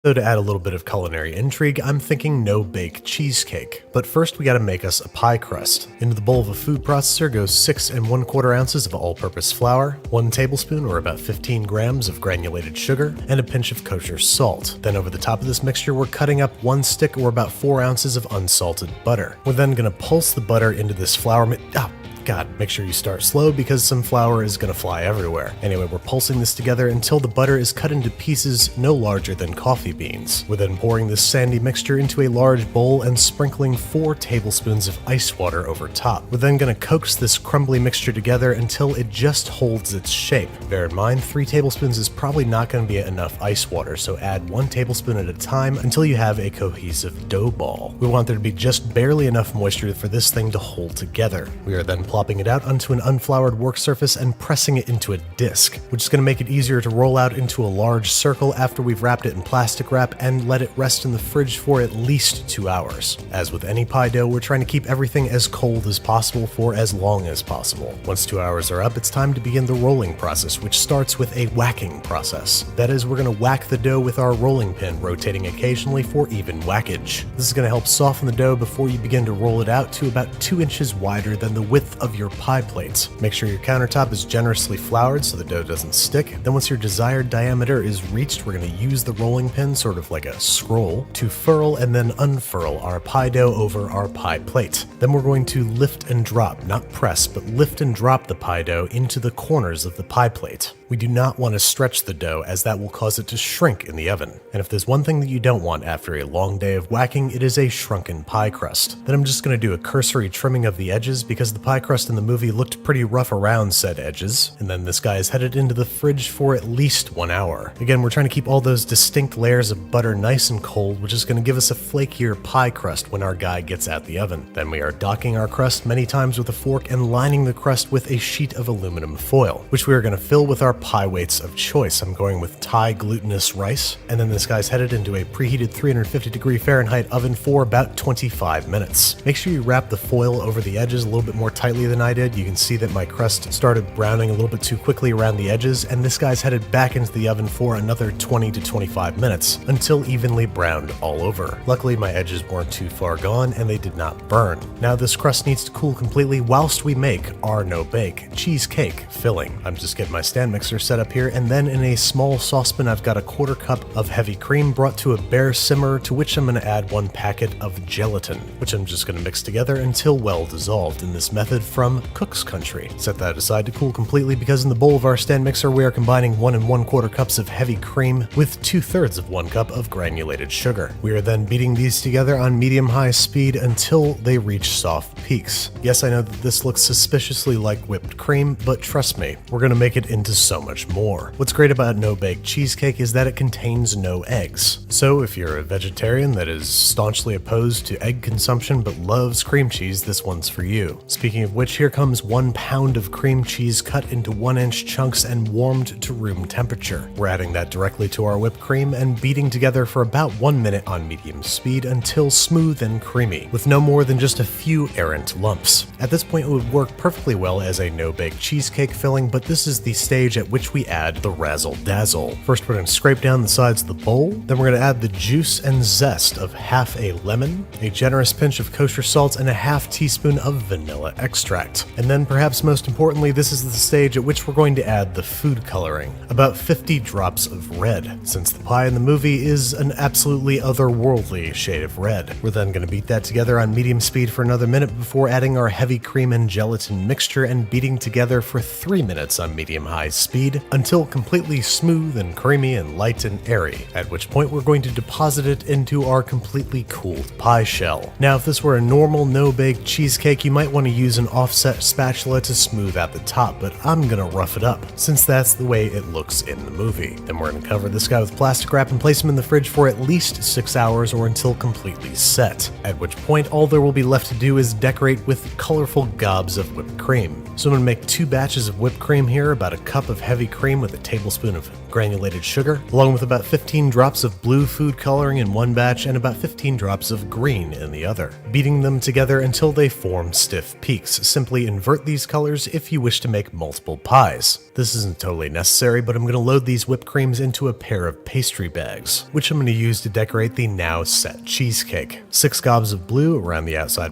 So to add a little bit of culinary intrigue, I'm thinking no-bake cheesecake. But first we gotta make us a pie crust. Into the bowl of a food processor goes 6 1/4 ounces of all-purpose flour, 1 tablespoon or about 15 grams of granulated sugar, and a pinch of kosher salt. Then over the top of this mixture we're cutting up 1 stick or about 4 ounces of unsalted butter. We're then gonna pulse the butter into this flour God, make sure you start slow because some flour is gonna fly everywhere. Anyway, we're pulsing this together until the butter is cut into pieces no larger than coffee beans. We're then pouring this sandy mixture into a large bowl and sprinkling 4 tablespoons of ice water over top. We're then gonna coax this crumbly mixture together until it just holds its shape. Bear in mind, 3 tablespoons is probably not gonna be enough ice water, so add 1 tablespoon at a time until you have a cohesive dough ball. We want there to be just barely enough moisture for this thing to hold together. We are then plopping it out onto an unfloured work surface and pressing it into a disc, which is going to make it easier to roll out into a large circle after we've wrapped it in plastic wrap and let it rest in the fridge for at least 2 hours. As with any pie dough, we're trying to keep everything as cold as possible for as long as possible. Once 2 hours are up, it's time to begin the rolling process, which starts with a whacking process. That is, we're going to whack the dough with our rolling pin, rotating occasionally for even whackage. This is going to help soften the dough before you begin to roll it out to about 2 inches wider than the width of your pie plates. Make sure your countertop is generously floured so the dough doesn't stick. Then once your desired diameter is reached, we're going to use the rolling pin, sort of like a scroll, to furl and then unfurl our pie dough over our pie plate. Then we're going to lift and drop, not press, but lift and drop the pie dough into the corners of the pie plate. We do not want to stretch the dough as that will cause it to shrink in the oven. And if there's one thing that you don't want after a long day of whacking, it is a shrunken pie crust. Then I'm just going to do a cursory trimming of the edges because the pie crust in the movie looked pretty rough around said edges. And then this guy is headed into the fridge for at least 1 hour. Again, we're trying to keep all those distinct layers of butter nice and cold, which is going to give us a flakier pie crust when our guy gets out the oven. Then we are docking our crust many times with a fork and lining the crust with a sheet of aluminum foil, which we are going to fill with our pie weights of choice. I'm going with Thai glutinous rice, and then this guy's headed into a preheated 350-degree Fahrenheit oven for about 25 minutes. Make sure you wrap the foil over the edges a little bit more tightly than I did. You can see that my crust started browning a little bit too quickly around the edges, and this guy's headed back into the oven for another 20 to 25 minutes until evenly browned all over. Luckily, my edges weren't too far gone and they did not burn. Now this crust needs to cool completely whilst we make our no-bake cheesecake filling. I'm just getting my stand mixer set up here, and then in a small saucepan I've got a 1/4 cup of heavy cream brought to a bare simmer, to which I'm going to add 1 packet of gelatin, which I'm just going to mix together until well dissolved in this method from Cook's Country. Set that aside to cool completely because in the bowl of our stand mixer we are combining 1 1/4 cups of heavy cream with 2/3 of 1 cup of granulated sugar. We are then beating these together on medium-high speed until they reach soft peaks. Yes, I know that this looks suspiciously like whipped cream, but trust me, we're going to make it into so much more. What's great about no-bake cheesecake is that it contains no eggs. So if you're a vegetarian that is staunchly opposed to egg consumption but loves cream cheese, this one's for you. Speaking of which, here comes 1 pound of cream cheese cut into 1-inch chunks and warmed to room temperature. We're adding that directly to our whipped cream and beating together for about 1 minute on medium speed until smooth and creamy, with no more than just a few errant lumps. At this point it would work perfectly well as a no-bake cheesecake filling, but this is the stage at which we add the razzle-dazzle. First we're going to scrape down the sides of the bowl, then we're going to add the juice and zest of half a lemon, a generous pinch of kosher salt, and a half teaspoon of vanilla extract. And then perhaps most importantly, this is the stage at which we're going to add the food coloring, about 50 drops of red, since the pie in the movie is an absolutely otherworldly shade of red. We're then going to beat that together on medium speed for another minute before adding our heavy cream and gelatin mixture and beating together for 3 minutes on medium-high speed until completely smooth and creamy and light and airy, at which point we're going to deposit it into our completely cooled pie shell. Now if this were a normal no-bake cheesecake, you might want to use an offset spatula to smooth out the top, but I'm gonna rough it up, since that's the way it looks in the movie. Then we're gonna cover this guy with plastic wrap and place him in the fridge for at least 6 hours or until completely set, at which point all there will be left to do is decorate with colorful gobs of whipped cream. So I'm gonna make 2 batches of whipped cream here, about a cup of heavy cream with a tablespoon of granulated sugar, along with about 15 drops of blue food coloring in one batch and about 15 drops of green in the other. Beating them together until they form stiff peaks. Simply invert these colors if you wish to make multiple pies. This isn't totally necessary, but I'm going to load these whipped creams into a pair of pastry bags, which I'm going to use to decorate the now set cheesecake. 6 gobs of blue around the outside